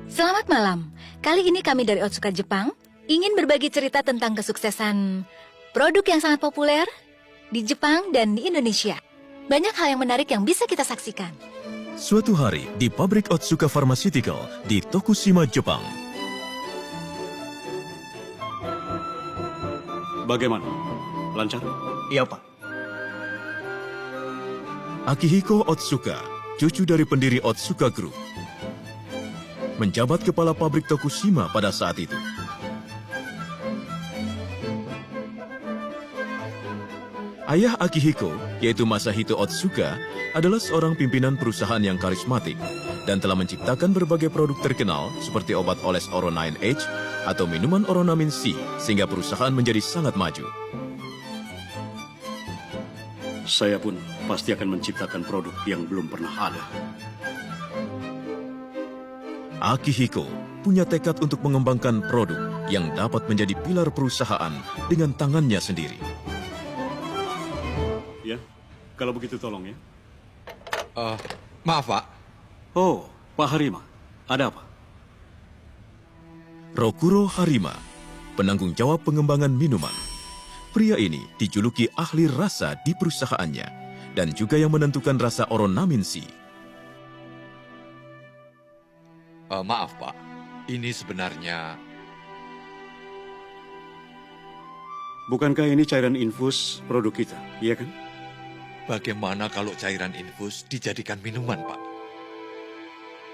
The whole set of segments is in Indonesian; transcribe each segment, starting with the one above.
Selamat malam. Kali ini kami dari Otsuka Jepang ingin berbagi cerita tentang kesuksesan produk yang sangat populer di Jepang dan di Indonesia. Banyak hal yang menarik yang bisa kita saksikan. Suatu hari di pabrik Otsuka Pharmaceutical di Tokushima, Jepang. Bagaimana? Lancar? Iya, Pak. Akihiko Otsuka, cucu dari pendiri Otsuka Group, menjabat kepala pabrik Tokushima pada saat itu. Ayah Akihiko, yaitu Masahito Otsuka, adalah seorang pimpinan perusahaan yang karismatik dan telah menciptakan berbagai produk terkenal seperti obat oles Oro 9H atau minuman Oronamin C, sehingga perusahaan menjadi sangat maju. Saya pun pasti akan menciptakan produk yang belum pernah ada. Akihiko punya tekad untuk mengembangkan produk yang dapat menjadi pilar perusahaan dengan tangannya sendiri. Ya, kalau begitu tolong ya. Maaf, Pak. Oh, Pak Harima, ada apa? Rokuro Harima, penanggung jawab pengembangan minuman. Pria ini dijuluki ahli rasa di perusahaannya dan juga yang menentukan rasa Oronamin C. Maaf, Pak. Ini sebenarnya... Bukankah ini cairan infus produk kita, iya kan? Bagaimana kalau cairan infus dijadikan minuman, Pak?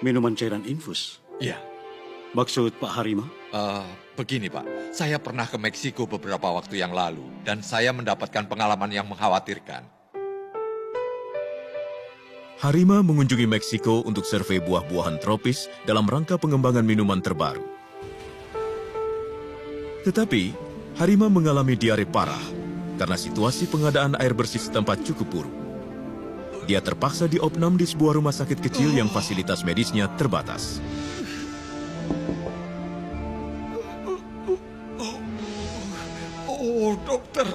Minuman cairan infus? Iya. Maksud Pak Harima? Begini, Pak. Saya pernah ke Meksiko beberapa waktu yang lalu, dan saya mendapatkan pengalaman yang mengkhawatirkan. Harima mengunjungi Meksiko untuk survei buah-buahan tropis dalam rangka pengembangan minuman terbaru. Tetapi, Harima mengalami diare parah karena situasi pengadaan air bersih setempat cukup buruk. Dia terpaksa diopnam di sebuah rumah sakit kecil yang fasilitas medisnya terbatas. Oh, dokter.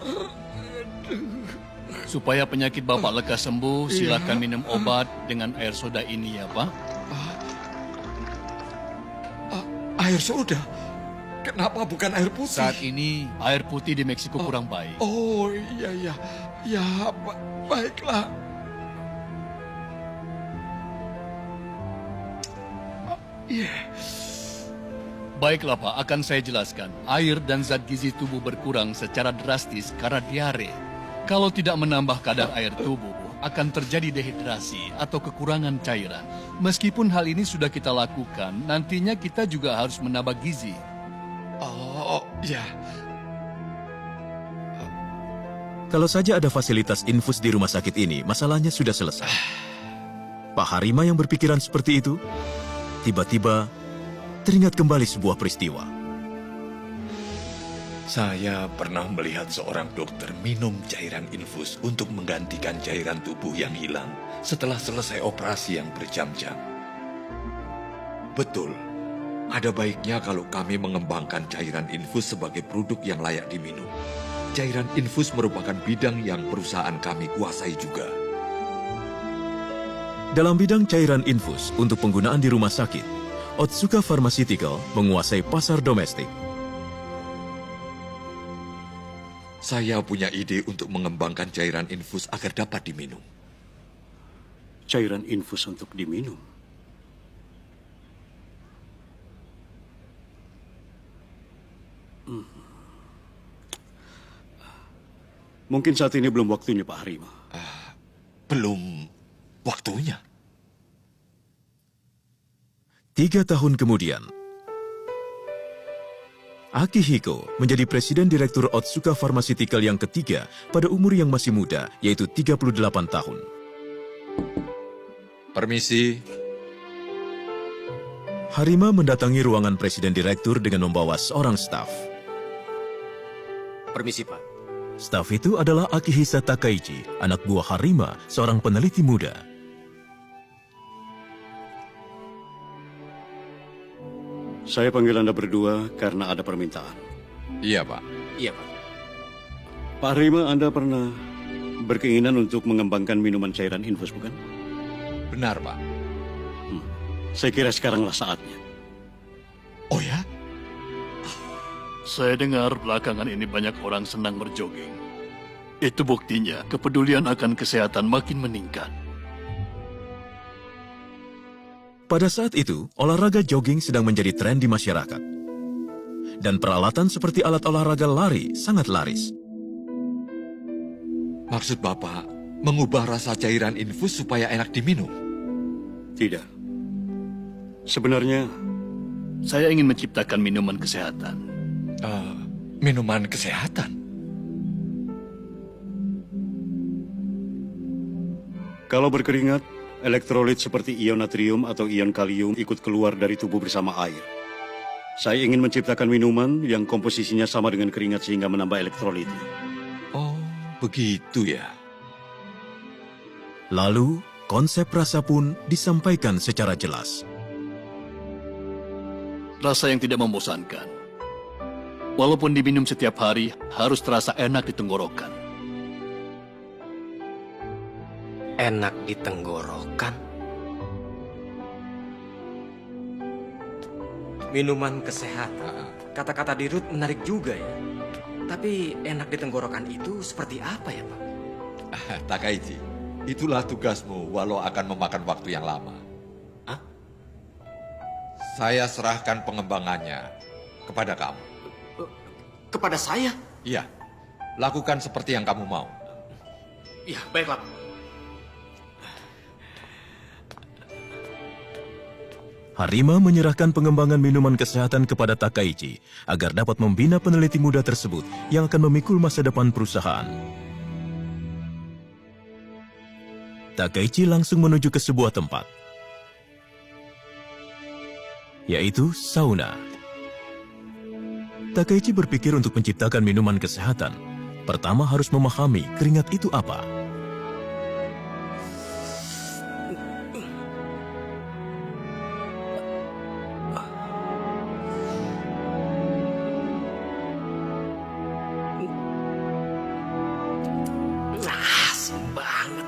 Supaya penyakit Bapak lekas sembuh, silakan minum obat dengan air soda ini ya, Pak. Air soda? Kenapa bukan air putih? Saat ini air putih di Meksiko kurang baik. Oh, iya. Ya, baiklah. Baiklah Pak, akan saya jelaskan. Air dan zat gizi tubuh berkurang secara drastis karena diare. Kalau tidak menambah kadar air tubuh, akan terjadi dehidrasi atau kekurangan cairan. Meskipun hal ini sudah kita lakukan, nantinya kita juga harus menambah gizi. Oh, ya. Kalau saja ada fasilitas infus di rumah sakit ini, masalahnya sudah selesai. Pak Harima yang berpikiran seperti itu, tiba-tiba teringat kembali sebuah peristiwa. Saya pernah melihat seorang dokter minum cairan infus untuk menggantikan cairan tubuh yang hilang setelah selesai operasi yang berjam-jam. Betul. Ada baiknya kalau kami mengembangkan cairan infus sebagai produk yang layak diminum. Cairan infus merupakan bidang yang perusahaan kami kuasai juga. Dalam bidang cairan infus untuk penggunaan di rumah sakit, Otsuka Pharmaceutical menguasai pasar domestik. Saya punya ide untuk mengembangkan cairan infus agar dapat diminum. Cairan infus untuk diminum? Mungkin saat ini belum waktunya, Pak Harima. Belum waktunya. 3 tahun kemudian, Akihiko menjadi presiden direktur Otsuka Pharmaceutical yang ketiga pada umur yang masih muda, yaitu 38 tahun. Permisi. Harima mendatangi ruangan presiden direktur dengan membawa seorang staf. Permisi, Pak. Staf itu adalah Akihisa Takaichi, anak buah Harima, seorang peneliti muda. Saya panggil Anda berdua karena ada permintaan. Iya, Pak. Iya, Pak. Pak Harima, Anda pernah berkeinginan untuk mengembangkan minuman cairan infus, bukan? Benar, Pak. Saya kira sekaranglah saatnya. Oh ya? Saya dengar belakangan ini banyak orang senang berjogging. Itu buktinya kepedulian akan kesehatan makin meningkat. Pada saat itu, olahraga jogging sedang menjadi tren di masyarakat. Dan peralatan seperti alat olahraga lari sangat laris. Maksud Bapak, mengubah rasa cairan infus supaya enak diminum? Tidak. Sebenarnya, Saya ingin menciptakan minuman kesehatan. Minuman kesehatan? kalau berkeringat, elektrolit seperti ion natrium atau ion kalium ikut keluar dari tubuh bersama air. Saya ingin menciptakan minuman yang komposisinya sama dengan keringat sehingga menambah elektrolitnya. Oh, begitu ya. Lalu, konsep rasa pun disampaikan secara jelas. Rasa yang tidak membosankan. Walaupun diminum setiap hari, harus terasa enak di tenggorokan. Enak di tenggorokan. Minuman kesehatan. Kata-kata Dirut menarik juga ya. Tapi enak di tenggorokan itu seperti apa ya, Pak? Takaichi, itulah tugasmu walau akan memakan waktu yang lama. Hah? Saya serahkan pengembangannya kepada kamu. Kepada saya? Iya, lakukan seperti yang kamu mau. Ya, baiklah. Harima menyerahkan pengembangan minuman kesehatan kepada Takaichi agar dapat membina peneliti muda tersebut yang akan memikul masa depan perusahaan. Takaichi langsung menuju ke sebuah tempat, yaitu sauna. Takaichi berpikir untuk menciptakan minuman kesehatan. Pertama harus memahami keringat itu apa. Asik banget.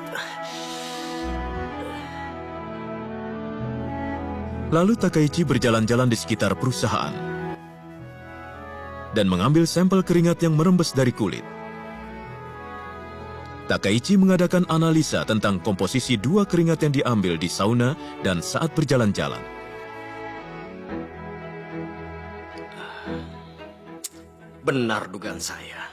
Lalu Takaichi berjalan-jalan di sekitar perusahaan dan mengambil sampel keringat yang merembes dari kulit. Takaichi mengadakan analisa tentang komposisi dua keringat yang diambil di sauna dan saat berjalan-jalan. Benar dugaan saya.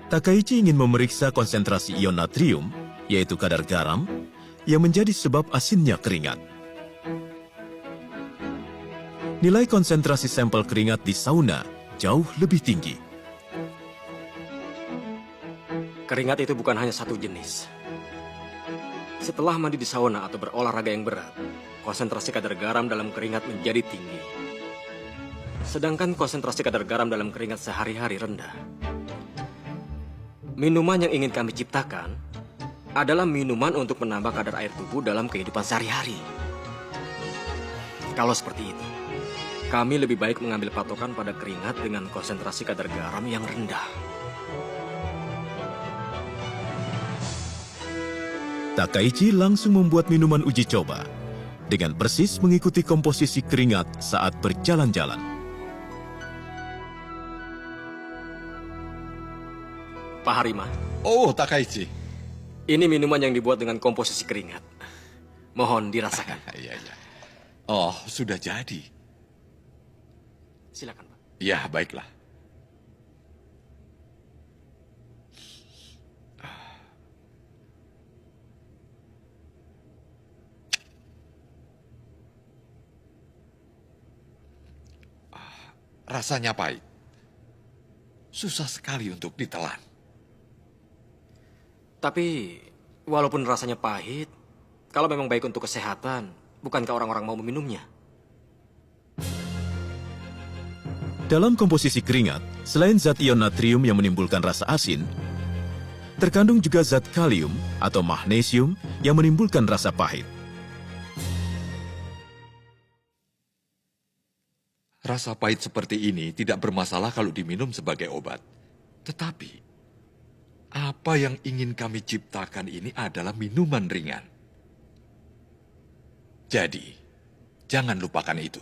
Takaichi ingin memeriksa konsentrasi ion natrium, yaitu kadar garam, yang menjadi sebab asinnya keringat. Nilai konsentrasi sampel keringat di sauna jauh lebih tinggi. Keringat itu bukan hanya satu jenis. Setelah mandi di sauna atau berolahraga yang berat, konsentrasi kadar garam dalam keringat menjadi tinggi. Sedangkan konsentrasi kadar garam dalam keringat sehari-hari rendah. Minuman yang ingin kami ciptakan adalah minuman untuk menambah kadar air tubuh dalam kehidupan sehari-hari. Kalau seperti itu, kami lebih baik mengambil patokan pada keringat dengan konsentrasi kadar garam yang rendah. Takaichi langsung membuat minuman uji coba dengan persis mengikuti komposisi keringat saat berjalan-jalan. Pak Harima, Oh, Takaichi. ini minuman yang dibuat dengan komposisi keringat. Mohon dirasakan. Iya, iya. Oh, sudah jadi. Silakan, Pak. Ya, baiklah. Rasanya pahit. Susah sekali untuk ditelan. Tapi, walaupun rasanya pahit, kalau memang baik untuk kesehatan, bukankah orang-orang mau meminumnya? Dalam komposisi keringat, selain zat ion natrium yang menimbulkan rasa asin, terkandung juga zat kalium atau magnesium yang menimbulkan rasa pahit. Rasa pahit seperti ini tidak bermasalah kalau diminum sebagai obat. Tetapi, apa yang ingin kami ciptakan ini adalah minuman ringan. Jadi, Jangan lupakan itu.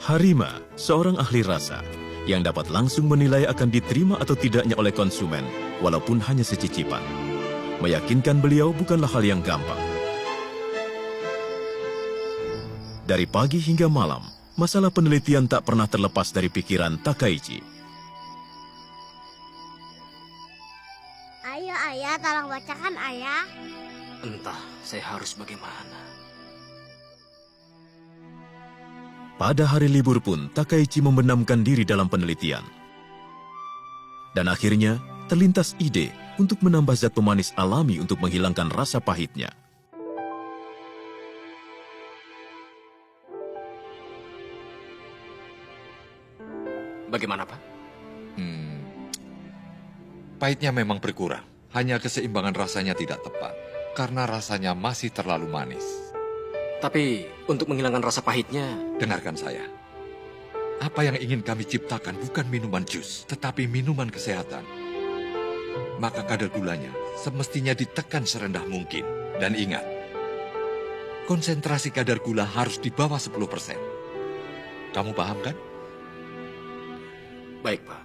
Harima, seorang ahli rasa yang dapat langsung menilai akan diterima atau tidaknya oleh konsumen, walaupun hanya secicipan. Meyakinkan beliau bukanlah hal yang gampang. Dari pagi hingga malam, masalah penelitian tak pernah terlepas dari pikiran Takaichi. Ayo ayah, tolong bacakan ayah. Entah saya harus bagaimana. Pada hari libur pun, Takaichi membenamkan diri dalam penelitian. Dan akhirnya, terlintas ide untuk menambah zat pemanis alami untuk menghilangkan rasa pahitnya. Bagaimana, Pak? Pahitnya memang berkurang. Hanya keseimbangan rasanya tidak tepat. Karena rasanya masih terlalu manis. Tapi untuk menghilangkan rasa pahitnya, Dengarkan saya. Apa yang ingin kami ciptakan bukan minuman jus, tetapi minuman kesehatan. Maka kadar gulanya semestinya ditekan serendah mungkin. Dan ingat, konsentrasi kadar gula harus di bawah 10%. Kamu paham kan? baik, Pak.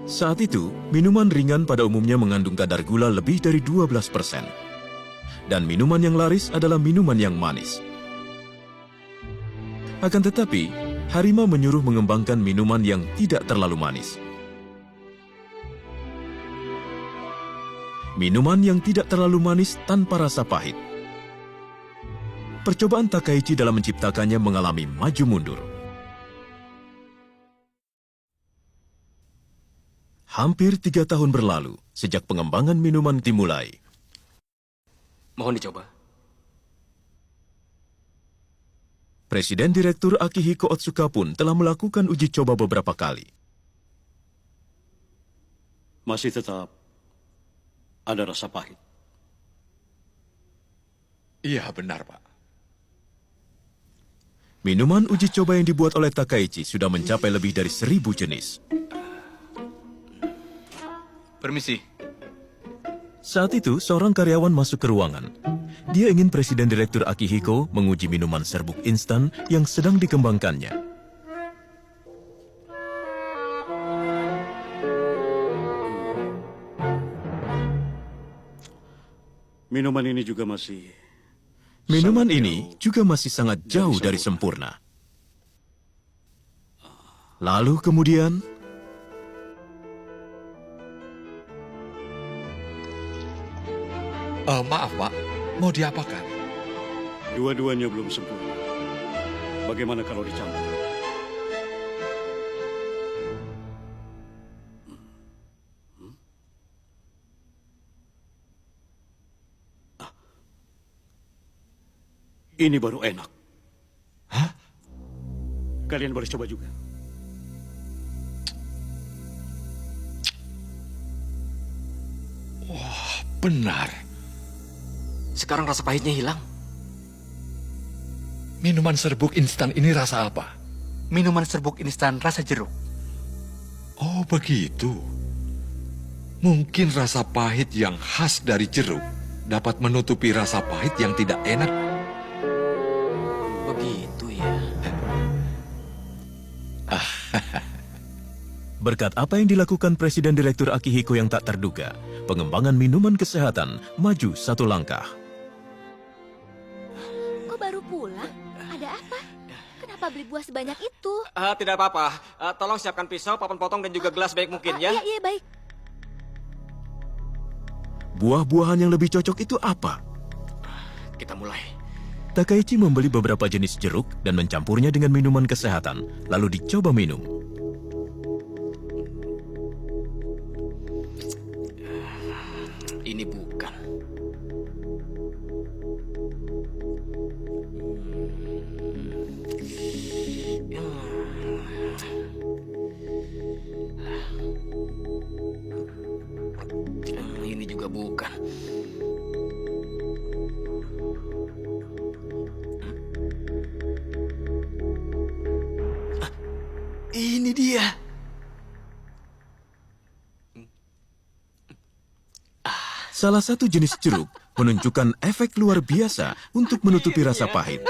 Saat itu, minuman ringan pada umumnya mengandung kadar gula lebih dari 12%. Dan minuman yang laris adalah minuman yang manis. Akan tetapi, Harima menyuruh mengembangkan minuman yang tidak terlalu manis. Minuman yang tidak terlalu manis tanpa rasa pahit. Percobaan Takaichi dalam menciptakannya mengalami maju mundur. Hampir 3 tahun berlalu sejak pengembangan minuman dimulai. Mohon dicoba. Presiden Direktur Akihiko Otsuka pun telah melakukan uji coba beberapa kali. Masih tetap ada rasa pahit. Iya, benar, Pak. Minuman uji coba yang dibuat oleh Takaichi sudah mencapai lebih dari 1000 jenis. Permisi. Saat itu, seorang karyawan masuk ke ruangan. Dia ingin Presiden Direktur Akihiko menguji minuman serbuk instan yang sedang dikembangkannya. Minuman ini juga masih... Minuman ini juga masih sangat jauh dari sempurna. Lalu kemudian... Maaf, Pak. Mau diapakan? Dua-duanya belum sempurna. Bagaimana kalau dicampur? Ini baru enak. Hah? Kalian boleh coba juga. Benar. Sekarang rasa pahitnya hilang. Minuman serbuk instan ini rasa apa? Minuman serbuk instan rasa jeruk. Oh, begitu. Mungkin rasa pahit yang khas dari jeruk dapat menutupi rasa pahit yang tidak enak. Begitu ya. Berkat apa yang dilakukan Presiden Direktur Akihiko yang tak terduga, pengembangan minuman kesehatan maju satu langkah. Kok baru pulang? Ada apa? Kenapa beli buah sebanyak itu? Tidak apa-apa. Tolong siapkan pisau, papan potong, dan juga gelas baik mungkin ya. Iya, baik. Buah-buahan yang lebih cocok itu apa? Kita mulai. Takaichi membeli beberapa jenis jeruk dan mencampurnya dengan minuman kesehatan, lalu dicoba minum. Ini bukan. Ini juga bukan. Ini dia. Salah satu jenis jeruk menunjukkan efek luar biasa untuk menutupi rasa pahit.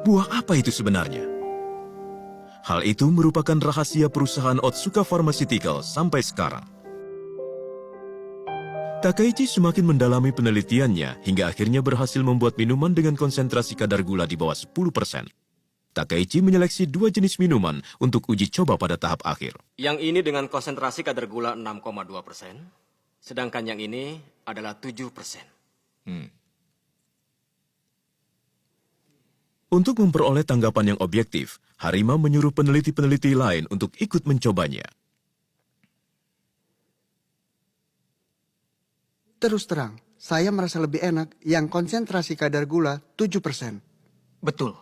Buah apa itu sebenarnya? Hal itu merupakan rahasia perusahaan Otsuka Pharmaceutical sampai sekarang. Takaichi semakin mendalami penelitiannya hingga akhirnya berhasil membuat minuman dengan konsentrasi kadar gula di bawah 10%. Takaichi menyeleksi 2 jenis minuman untuk uji coba pada tahap akhir. Yang ini dengan konsentrasi kadar gula 6,2%, sedangkan yang ini adalah 7%. Untuk memperoleh tanggapan yang objektif, Harima menyuruh peneliti-peneliti lain untuk ikut mencobanya. Terus terang, saya merasa lebih enak yang konsentrasi kadar gula 7%. Betul.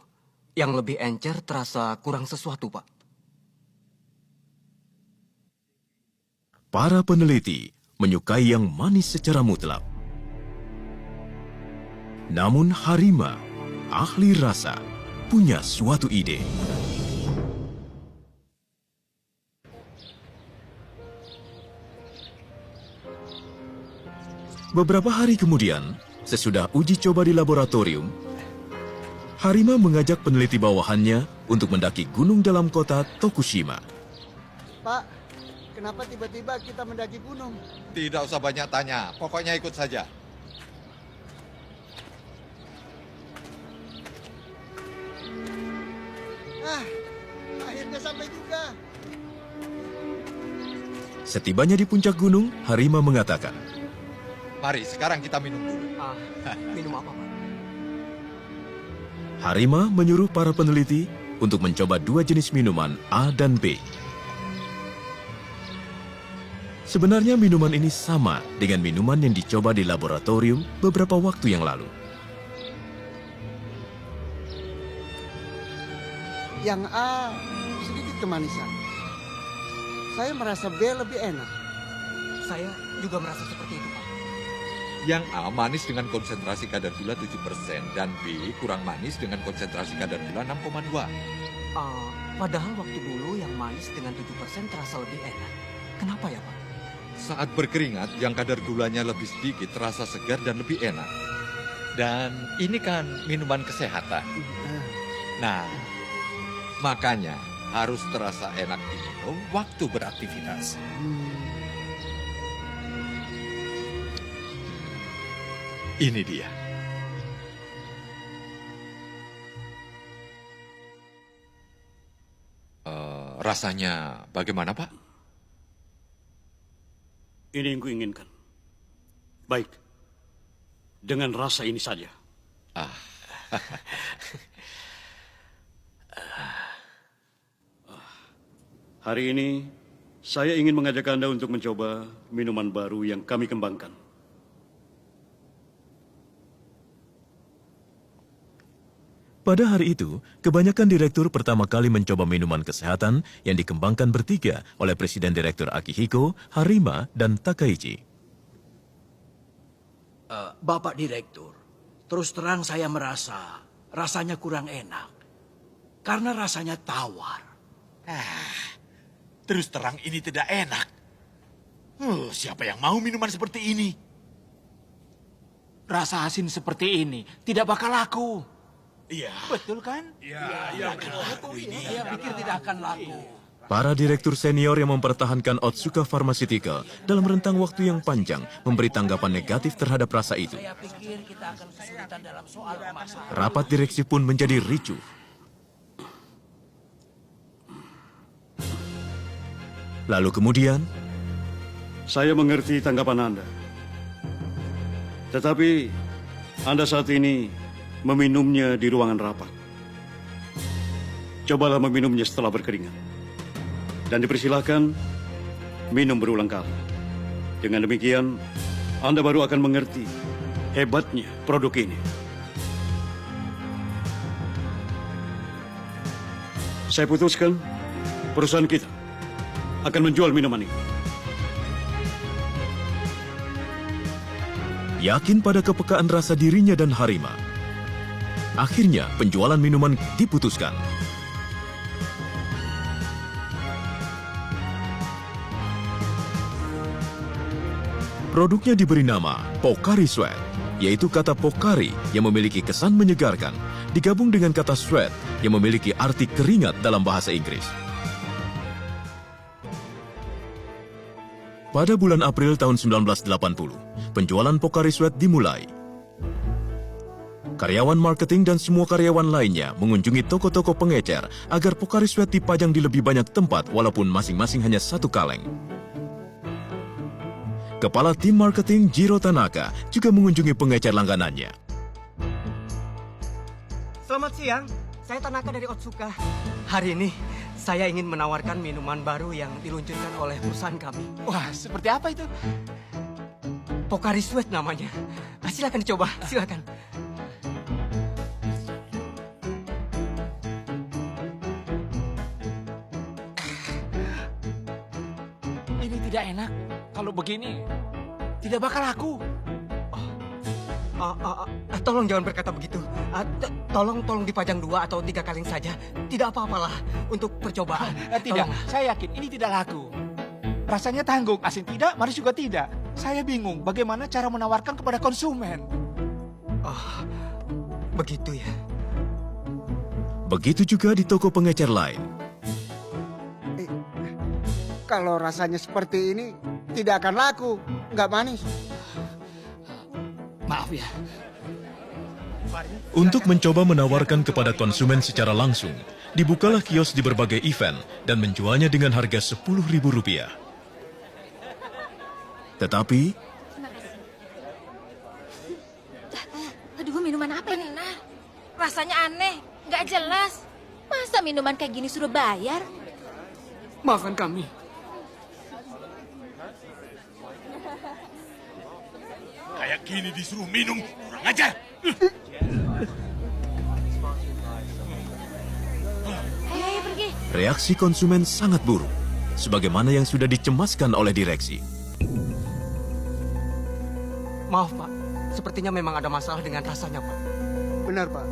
Yang lebih encer terasa kurang sesuatu, Pak. Para peneliti menyukai yang manis secara mutlak. Namun Harima, ahli rasa, punya suatu ide. Beberapa hari kemudian, sesudah uji coba di laboratorium, Harima mengajak peneliti bawahannya untuk mendaki gunung dalam kota Tokushima. Pak, kenapa tiba-tiba kita mendaki gunung? Tidak usah banyak tanya, pokoknya ikut saja. Akhirnya sampai juga. Setibanya di puncak gunung, Harima mengatakan, Mari, sekarang kita minum dulu. Minum apa, Pak? Harima menyuruh para peneliti untuk mencoba 2 jenis minuman A dan B. Sebenarnya minuman ini sama dengan minuman yang dicoba di laboratorium beberapa waktu yang lalu. Yang A sedikit kemanisan. Saya merasa B lebih enak. Saya juga merasa seperti itu, Pak. Yang A manis dengan konsentrasi kadar gula 7% dan B kurang manis dengan konsentrasi kadar gula 6,2. Padahal waktu dulu yang manis dengan 7% terasa lebih enak. Kenapa ya, Pak? Saat berkeringat, yang kadar gulanya lebih sedikit terasa segar dan lebih enak. Dan ini kan minuman kesehatan. Nah, makanya harus terasa enak diminum waktu beraktivitas. Ini dia. Rasanya bagaimana, Pak? Ini yang kuinginkan. Baik, dengan rasa ini saja. Hari ini, saya ingin mengajak Anda untuk mencoba minuman baru yang kami kembangkan. Pada hari itu, kebanyakan direktur pertama kali mencoba minuman kesehatan yang dikembangkan bertiga oleh Presiden Direktur Akihiko, Harima, dan Takaichi. Bapak Direktur, terus terang saya merasa rasanya kurang enak. Karena rasanya tawar. Terus terang ini tidak enak. Siapa yang mau minuman seperti ini? Rasa asin seperti ini tidak bakal laku. Iya. Betul kan? Iya. Saya pikir tidak akan laku. Para direktur senior yang mempertahankan Otsuka Pharmaceutical dalam rentang waktu yang panjang memberi tanggapan negatif terhadap rasa itu. Saya pikir kita akan kesulitan dalam soal pemasaran. Rapat direksi pun menjadi ricuh. Lalu kemudian, Saya mengerti tanggapan Anda. Tetapi, Anda saat ini meminumnya di ruangan rapat. Cobalah meminumnya setelah berkeringat. Dan dipersilahkan minum berulang kali. Dengan demikian, Anda baru akan mengerti hebatnya produk ini. Saya putuskan, perusahaan kita akan menjual minuman ini. yakin pada kepekaan rasa dirinya dan Harima, akhirnya penjualan minuman diputuskan. Produknya diberi nama Pocari Sweat, yaitu kata Pocari yang memiliki kesan menyegarkan, digabung dengan kata sweat yang memiliki arti keringat dalam bahasa Inggris. Pada bulan April tahun 1980, penjualan Pocari Sweat dimulai. Karyawan marketing dan semua karyawan lainnya mengunjungi toko-toko pengecer agar Pocari Sweat dipajang di lebih banyak tempat walaupun masing-masing hanya satu kaleng. Kepala tim marketing Jiro Tanaka juga mengunjungi pengecer langganannya. Selamat siang, saya Tanaka dari Otsuka. Hari ini saya ingin menawarkan minuman baru yang diluncurkan oleh perusahaan kami. Wah, seperti apa itu? Pocari Sweat namanya. Silakan dicoba, silakan. Ini tidak enak. Kalau begini, tidak bakal laku. Tolong jangan berkata begitu. Tolong dipajang 2 atau 3 kaleng saja. Tidak apa-apalah untuk percobaan. Tidak, Tolong. saya yakin ini tidak laku. Rasanya tanggung, asin tidak, manis juga tidak. Saya bingung bagaimana cara menawarkan kepada konsumen. Oh, begitu ya. Begitu juga di toko pengecer lain. Kalau rasanya seperti ini, tidak akan laku. Nggak manis. Maaf ya. Untuk mencoba menawarkan kepada konsumen secara langsung, dibukalah kios di berbagai event dan menjualnya dengan harga Rp10.000. Tetapi, Aduh, minuman apa ini? Nah, rasanya aneh, nggak jelas. Masa minuman kayak gini suruh bayar? Maafkan kami. Kayak gini disuruh minum, kurang ajar. Ayo pergi. reaksi konsumen sangat buruk, sebagaimana yang sudah dicemaskan oleh direksi. Maaf, Pak. Sepertinya memang ada masalah dengan rasanya, Pak. Benar, Pak.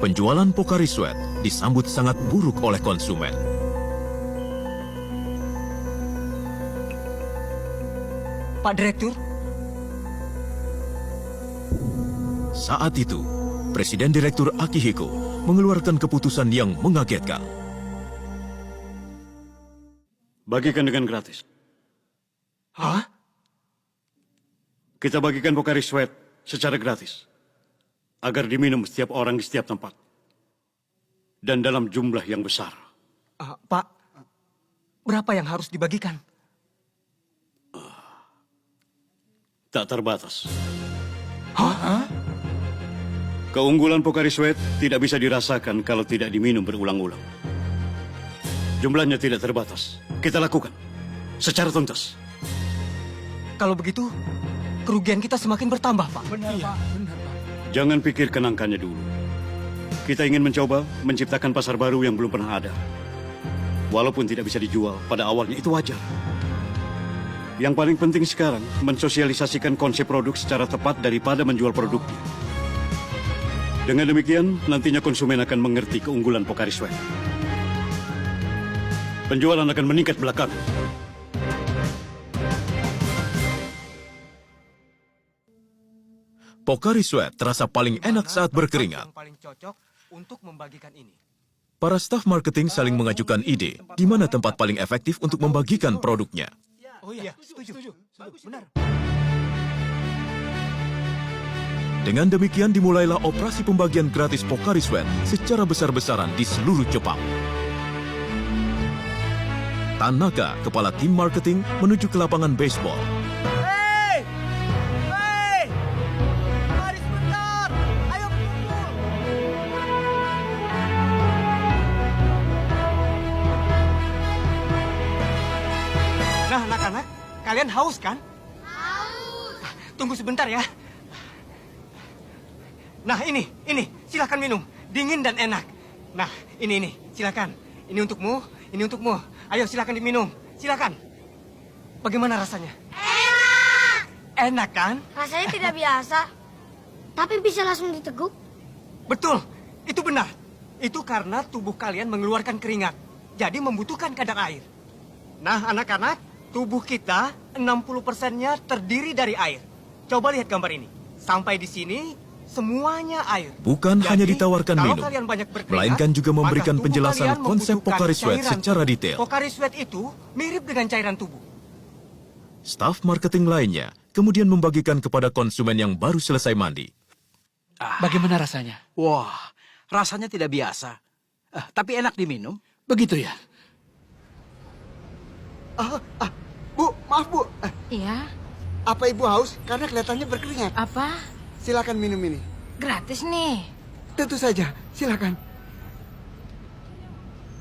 Penjualan Pocari Sweat disambut sangat buruk oleh konsumen. Pak Direktur, Saat itu, Presiden Direktur Akihiko mengeluarkan keputusan yang mengagetkan. Bagikan dengan gratis. hah? Kita bagikan Pocari Sweat secara gratis. Agar diminum setiap orang di setiap tempat. Dan dalam jumlah yang besar. Pak, berapa yang harus dibagikan? Tak terbatas. Keunggulan Pocari Sweat tidak bisa dirasakan kalau tidak diminum berulang-ulang. Jumlahnya tidak terbatas. Kita lakukan secara tuntas. Kalau begitu, kerugian kita semakin bertambah, Pak. Benar, Pak. Benar, Pak. Jangan pikirkan angkanya dulu. Kita ingin mencoba menciptakan pasar baru yang belum pernah ada. Walaupun tidak bisa dijual pada awalnya, itu wajar. Yang paling penting sekarang, mensosialisasikan konsep produk secara tepat daripada menjual produknya. Dengan demikian, nantinya konsumen akan mengerti keunggulan Pocari Sweat. Penjualan akan meningkat belakangan. Pocari Sweat terasa paling enak saat berkeringat. Yang paling cocok untuk membagikan ini. Para staf marketing saling mengajukan ide di mana tempat paling efektif untuk membagikan produknya. Oh iya, setuju. Benar. Dengan demikian dimulailah operasi pembagian gratis Pocari Sweat secara besar-besaran di seluruh Jepang. Tanaka, kepala tim marketing, menuju ke lapangan baseball. Hei! Hei! Mari sebentar! Ayo kumpul! Nah, anak-anak, kalian haus kan? Haus. Tunggu sebentar ya. Nah, ini, silakan minum. Dingin dan enak. Nah, ini, silakan. Ini untukmu, ini untukmu. Ayo, silakan diminum. Silakan. Bagaimana rasanya? Enak! Enak kan? Rasanya tidak biasa. Tapi bisa langsung diteguk. Betul, itu benar. Itu karena tubuh kalian mengeluarkan keringat. Jadi membutuhkan kadar air. Nah, anak-anak, Tubuh kita 60%-nya terdiri dari air. Coba lihat gambar ini. Sampai di sini semuanya air. Bukan hanya ditawarkan kalau minum, kalian banyak berkeringat, melainkan juga memberikan maka tubuh penjelasan kalian konsep membutuhkan Pocari Sweat cairan secara tubuh. detail. Pocari Sweat itu mirip dengan cairan tubuh. Staf marketing lainnya kemudian membagikan kepada konsumen yang baru selesai mandi. Bagaimana rasanya? Wah, rasanya tidak biasa. Tapi enak diminum. Begitu ya? Bu, maaf Bu. Iya, Apa Ibu haus? Karena kelihatannya berkeringat. apa? Silakan minum ini. Gratis nih. Tentu saja, silakan.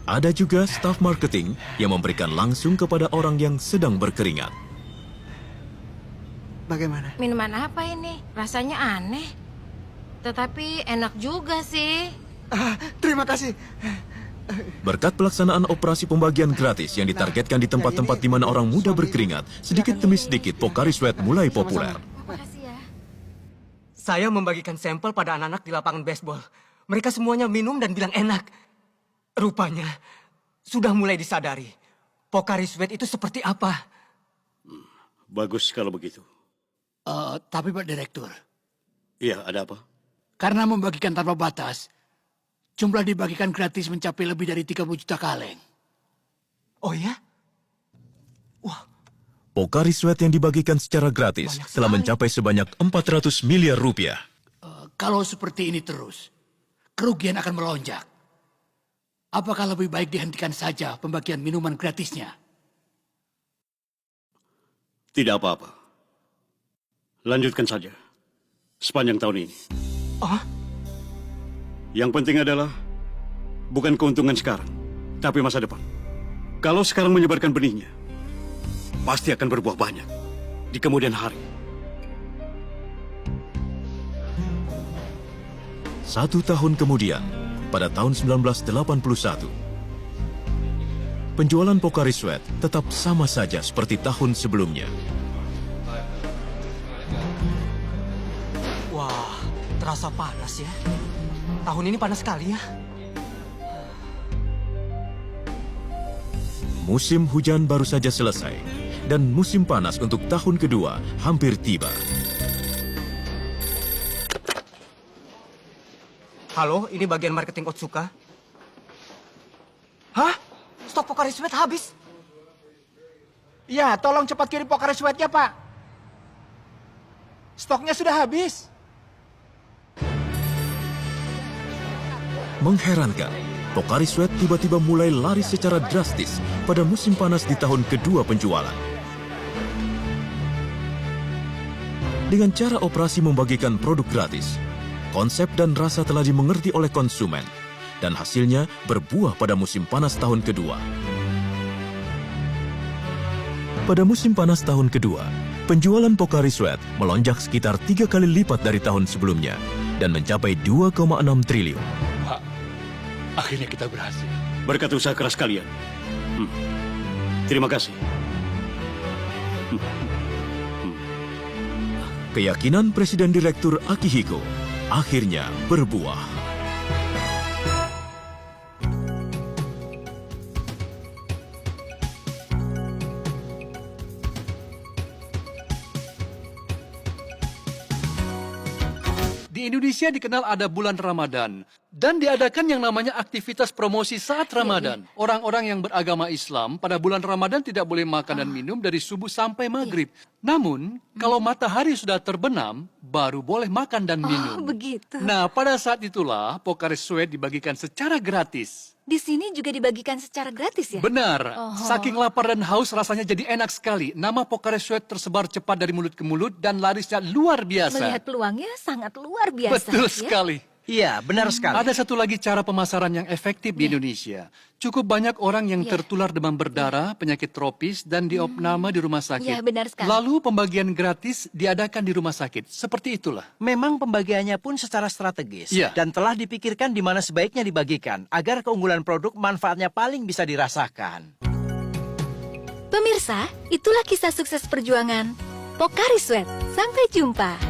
Ada juga staf marketing yang memberikan langsung kepada orang yang sedang berkeringat. Bagaimana? Minuman apa ini? Rasanya aneh. Tetapi enak juga sih. Terima kasih. Berkat pelaksanaan operasi pembagian gratis yang ditargetkan di tempat-tempat di mana orang muda berkeringat, sedikit demi sedikit Pocari Sweat mulai populer. Makasih ya. Saya membagikan sampel pada anak-anak di lapangan baseball. Mereka semuanya minum dan bilang enak. Rupanya sudah mulai disadari. Pocari Sweat itu seperti apa? Bagus kalau begitu. Tapi Pak Direktur, Iya, ada apa? karena membagikan tanpa batas, jumlah dibagikan gratis mencapai lebih dari 30 juta kaleng. Oh ya? Pocari Sweat yang dibagikan secara gratis telah mencapai sebanyak 400 miliar rupiah. Kalau seperti ini terus, kerugian akan melonjak. Apakah lebih baik dihentikan saja pembagian minuman gratisnya? Tidak apa-apa. Lanjutkan saja. Sepanjang tahun ini. Yang penting adalah bukan keuntungan sekarang, tapi masa depan. Kalau sekarang menyebarkan benihnya, pasti akan berbuah banyak di kemudian hari. 1 tahun kemudian, pada tahun 1981, penjualan Pocari Sweat tetap sama saja seperti tahun sebelumnya. Wah, terasa panas ya. Tahun ini panas sekali ya. Musim hujan baru saja selesai, dan musim panas untuk tahun kedua hampir tiba. Halo, ini bagian marketing Otsuka. Hah? Stok Pocari Sweat habis? Ya, tolong cepat kirim Pocari Sweat-nya, Pak. Stoknya sudah habis. Mengherankan, Pocari Sweat tiba-tiba mulai laris secara drastis pada musim panas di tahun kedua penjualan. Dengan cara operasi membagikan produk gratis, konsep dan rasa telah dimengerti oleh konsumen, dan hasilnya berbuah pada musim panas tahun kedua. Pada musim panas tahun kedua, penjualan Pocari Sweat melonjak sekitar 3 kali lipat dari tahun sebelumnya dan mencapai 2,6 triliun. Pak, akhirnya kita berhasil. Berkat usaha keras kalian. Terima kasih. Keyakinan Presiden Direktur Akihiko akhirnya berbuah. Di Indonesia dikenal ada bulan Ramadan dan diadakan yang namanya aktivitas promosi saat Ramadan. Orang-orang yang beragama Islam pada bulan Ramadan tidak boleh makan dan minum dari subuh sampai maghrib. Namun, kalau matahari sudah terbenam, baru boleh makan dan minum. Oh, begitu. Nah, pada saat itulah Pocari Sweat dibagikan secara gratis. Di sini juga dibagikan secara gratis ya? Benar. Oh. Saking lapar dan haus rasanya jadi enak sekali. Nama Pocari Sweat tersebar cepat dari mulut ke mulut dan larisnya luar biasa. Melihat peluangnya sangat luar biasa. Betul ya? sekali. Iya, benar sekali. Ada satu lagi cara pemasaran yang efektif di Indonesia. Cukup banyak orang yang tertular demam berdarah, penyakit tropis, dan diopname di rumah sakit. Ya, benar sekali. Lalu pembagian gratis diadakan di rumah sakit. Seperti itulah. Memang pembagiannya pun secara strategis. Iya. Dan telah dipikirkan di mana sebaiknya dibagikan agar keunggulan produk manfaatnya paling bisa dirasakan. Pemirsa, itulah kisah sukses perjuangan Pocari Sweat. Sampai jumpa.